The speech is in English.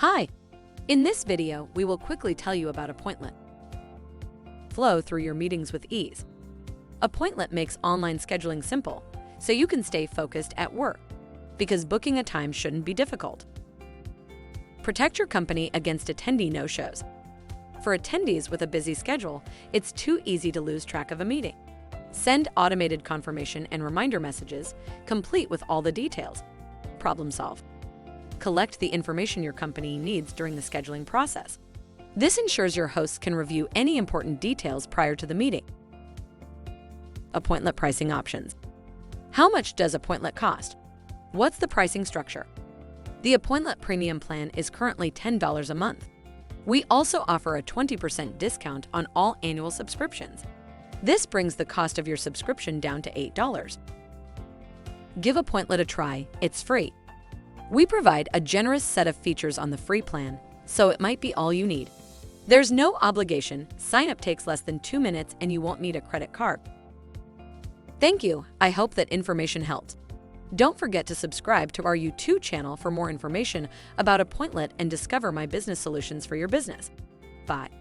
Hi! In this video, we will quickly tell you about Appointlet. Flow through your meetings with ease. Appointlet makes online scheduling simple, so you can stay focused at work, because booking a time shouldn't be difficult. Protect your company against attendee no-shows. For attendees with a busy schedule, it's too easy to lose track of a meeting. Send automated confirmation and reminder messages, complete with all the details. Problem solved. Collect the information your company needs during the scheduling process. This ensures your hosts can review any important details prior to the meeting. Appointlet pricing options. How much does Appointlet cost? What's the pricing structure? The Appointlet Premium plan is currently $10 a month. We also offer a 20% discount on all annual subscriptions. This brings the cost of your subscription down to $8. Give Appointlet a try, it's free. We provide a generous set of features on the free plan, so it might be all you need. There's no obligation, sign-up takes less than 2 minutes and you won't need a credit card. Thank you, I hope that information helped. Don't forget to subscribe to our YouTube channel for more information about Appointlet and discover my business solutions for your business. Bye.